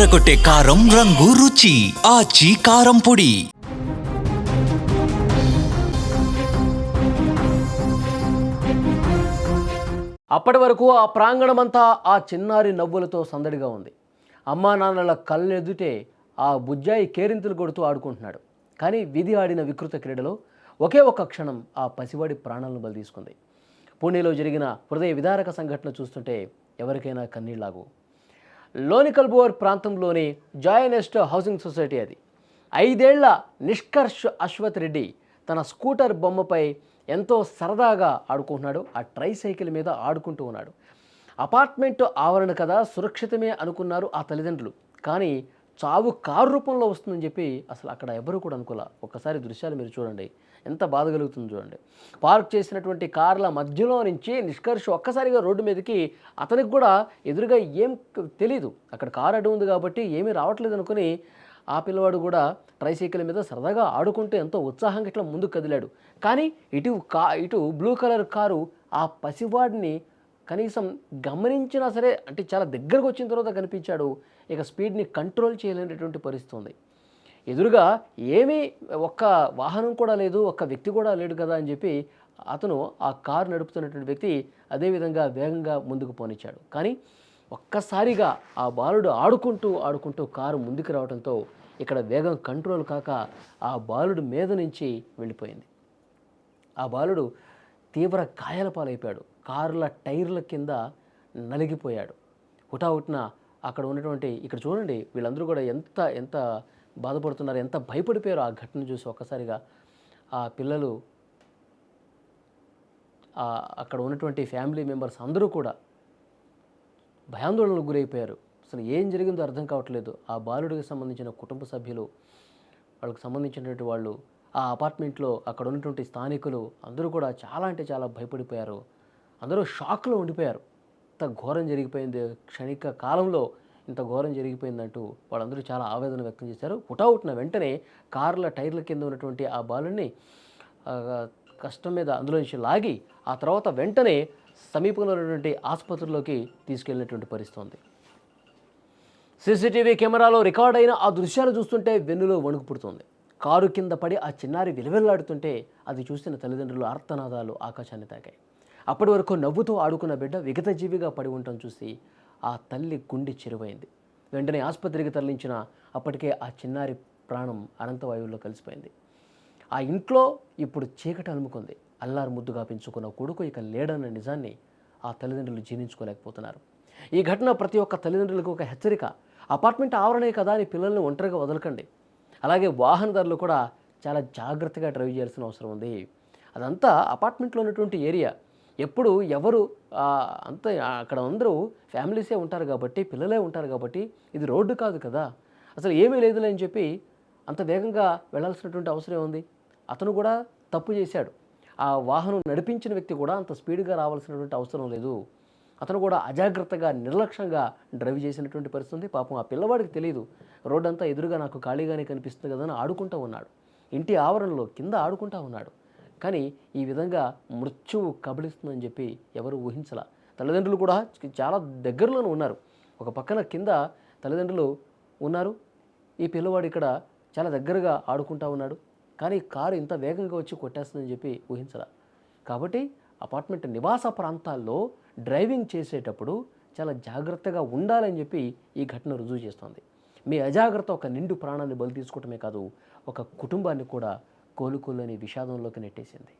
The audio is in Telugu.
అదరకొట్టే కారం రంగు రుచి ఆచి కారం పొడి. అప్పటి వరకు ఆ ప్రాంగణమంతా ఆ చిన్నారి నవ్వులతో సందడిగా ఉంది. అమ్మా నాన్నల కళ్ళెదుటే ఆ బుజ్జాయి కేరింతలు కొడుతూ ఆడుకుంటున్నాడు. కానీ విధి ఆడిన వికృత క్రీడలో ఒకే ఒక్క క్షణం ఆ పసివాడి ప్రాణాలను బలి తీసుకుంది. పూణేలో జరిగిన హృదయ విదారక సంఘటన చూస్తుంటే ఎవరికైనా కన్నీళ్లాగు. లోనికల్బోర్ ప్రాంతంలోని జాయనెస్ట్ హౌసింగ్ సొసైటీ అది. 5 ఏళ్ల నిష్కర్ష్ అశ్వత్ రెడ్డి తన స్కూటర్ బొమ్మపై ఎంతో సరదాగా ఆడుకుంటున్నాడు. ఆ ట్రైసైకిల్ మీద ఆడుకుంటూ ఉన్నాడు. అపార్ట్మెంట్ ఆవరణ కదా, సురక్షితమే అనుకున్నారు ఆ తల్లిదండ్రులు. కానీ చావు కారు రూపంలో వస్తుందని చెప్పి అసలు అక్కడ ఎవరు కూడా అనుకోలే. ఒక్కసారి దృశ్యాలు మీరు చూడండి, ఎంత బాధ కలుగుతుందో చూడండి. పార్క్ చేసినటువంటి కార్ల మధ్యలో నుంచి నిష్కర్ష్ ఒక్కసారిగా రోడ్డు మీదకి, అతనికి కూడా ఎదురుగా ఏం తెలీదు, అక్కడ కారు అడ్డు ఉంది కాబట్టి ఏమీ రావట్లేదు అనుకుని ఆ పిల్లవాడు కూడా ట్రైసైకిల్ మీద సరదాగా ఆడుకుంటూ ఎంతో ఉత్సాహంగా ఇట్లా ముందుకు కదిలాడు. కానీ ఇటు బ్లూ కలర్ కారు ఆ పసివాడిని కనీసం గమనించినా సరే, అంటే చాలా దగ్గరకు వచ్చిన తర్వాత కనిపించాడు. ఇక స్పీడ్ని కంట్రోల్ చేయలేనటువంటి పరిస్థితి ఉంది. ఎదురుగా ఏమీ ఒక్క వాహనం కూడా లేదు, ఒక్క వ్యక్తి కూడా లేడు కదా అని చెప్పి అతను ఆ కారు నడుపుతున్నటువంటి వ్యక్తి అదేవిధంగా వేగంగా ముందుకు పోనిచ్చాడు. కానీ ఒక్కసారిగా ఆ బాలుడు ఆడుకుంటూ కారు ముందుకు రావడంతో ఇక్కడ వేగం కంట్రోల్ కాక ఆ బాలుడు మీద నుంచి వెళ్ళిపోయింది. ఆ బాలుడు తీవ్ర గాయాల పాలైపోయాడు. కార్ల టైర్ల కింద నలిగిపోయాడు. హుటాహుటిన అక్కడ ఉన్నటువంటి, ఇక్కడ చూడండి వీళ్ళందరూ కూడా ఎంత ఎంత బాధపడుతున్నారు, ఎంత భయపడిపోయారు ఆ ఘటన చూసి. ఒక్కసారిగా ఆ పిల్లలు, అక్కడ ఉన్నటువంటి ఫ్యామిలీ మెంబర్స్ అందరూ కూడా భయాందోళనకు గురైపోయారు. అసలు ఏం జరిగిందో అర్థం కావట్లేదు. ఆ బాలుడికి సంబంధించిన కుటుంబ సభ్యులు, వాళ్ళకి సంబంధించినటువంటి వాళ్ళు, ఆ అపార్ట్మెంట్లో అక్కడ ఉన్నటువంటి స్థానికులు అందరూ కూడా చాలా అంటే చాలా భయపడిపోయారు. అందరూ షాక్లో ఉండిపోయారు. ఇంత ఘోరం జరిగిపోయింది, క్షణిక కాలంలో ఇంత ఘోరం జరిగిపోయిందంటూ వాళ్ళందరూ చాలా ఆవేదన వ్యక్తం చేశారు. హుటాహుటిన వెంటనే కార్ల టైర్ల కింద ఉన్నటువంటి ఆ బాలుడిని కష్టం మీద అందులో నుంచి లాగి ఆ తర్వాత వెంటనే సమీపంలో ఉన్నటువంటి ఆసుపత్రిలోకి తీసుకెళ్ళినటువంటి పరిస్థితి ఉంది. సీసీటీవీ కెమెరాలో రికార్డ్ అయిన ఆ దృశ్యాలు చూస్తుంటే వెన్నులో వణుకు పుడుతుంది. కారు కింద పడి ఆ చిన్నారి విలవెల్లాడుతుంటే అది చూసిన తల్లిదండ్రులు ఆర్తనాదాలు ఆకాశాన్ని తాకాయి. అప్పటి వరకు నవ్వుతూ ఆడుకున్న బిడ్డ విగతజీవిగా పడి ఉండటం చూసి ఆ తల్లి గుండె చెరువైంది. వెంటనే ఆసుపత్రికి తరలించిన అప్పటికే ఆ చిన్నారి ప్రాణం అనంతవాయువుల్లో కలిసిపోయింది. ఆ ఇంట్లో ఇప్పుడు చీకటి అలుముకుంది. అల్లారు ముద్దుగా పెంచుకున్న కొడుకు ఇక లేడన్న నిజాన్ని ఆ తల్లిదండ్రులు జీర్ణించుకోలేకపోతున్నారు. ఈ ఘటన ప్రతి ఒక్క తల్లిదండ్రులకు ఒక హెచ్చరిక. అపార్ట్మెంట్ ఆవరణే కదా అని పిల్లల్ని ఒంటరిగా వదలకండి. అలాగే వాహనదారులు కూడా చాలా జాగ్రత్తగా డ్రైవ్ చేయాల్సిన అవసరం ఉంది. అదంతా అపార్ట్మెంట్లో ఉన్నటువంటి ఏరియా. ఎప్పుడు ఎవరు అంత అక్కడ అందరూ ఫ్యామిలీసే ఉంటారు కాబట్టి, పిల్లలే ఉంటారు కాబట్టి ఇది రోడ్డు కాదు కదా, అసలు ఏమీ లేదులే అని చెప్పి అంత వేగంగా వెళ్ళాల్సినటువంటి అవసరం ఉంది. అతను కూడా తప్పు చేశాడు. ఆ వాహనం నడిపించిన వ్యక్తి కూడా అంత స్పీడ్గా రావాల్సినటువంటి అవసరం లేదు. అతను కూడా అజాగ్రత్తగా నిర్లక్ష్యంగా డ్రైవ్ చేసినటువంటి పరిస్థితి. పాపం ఆ పిల్లవాడికి తెలియదు, రోడ్డు అంతా ఎదురుగా నాకు ఖాళీగానే కనిపిస్తుంది కదా అని ఆడుకుంటూ ఉన్నాడు. ఇంటి ఆవరణలో కింద ఆడుకుంటూ ఉన్నాడు. కానీ ఈ విధంగా మృత్యువు కబళిస్తుందని చెప్పి ఎవరు ఊహించలా. తల్లిదండ్రులు కూడా చాలా దగ్గరలోనే ఉన్నారు. ఒక పక్కన కింద తల్లిదండ్రులు ఉన్నారు, ఈ పిల్లవాడు ఇక్కడ చాలా దగ్గరగా ఆడుకుంటూ ఉన్నాడు. కానీ కారు ఇంత వేగంగా వచ్చి కొట్టేస్తుందని చెప్పి ఊహించలా. కాబట్టి అపార్ట్మెంట్ నివాస ప్రాంతాల్లో డ్రైవింగ్ చేసేటప్పుడు చాలా జాగ్రత్తగా ఉండాలని చెప్పి ఈ ఘటన రుజువు చేస్తుంది. మీ అజాగ్రత్త ఒక నిండు ప్రాణాన్ని బలి తీసుకోవటమే కాదు, ఒక కుటుంబాన్ని కూడా కోలుకోలేని విషాదంలోకి నెట్టేసింది.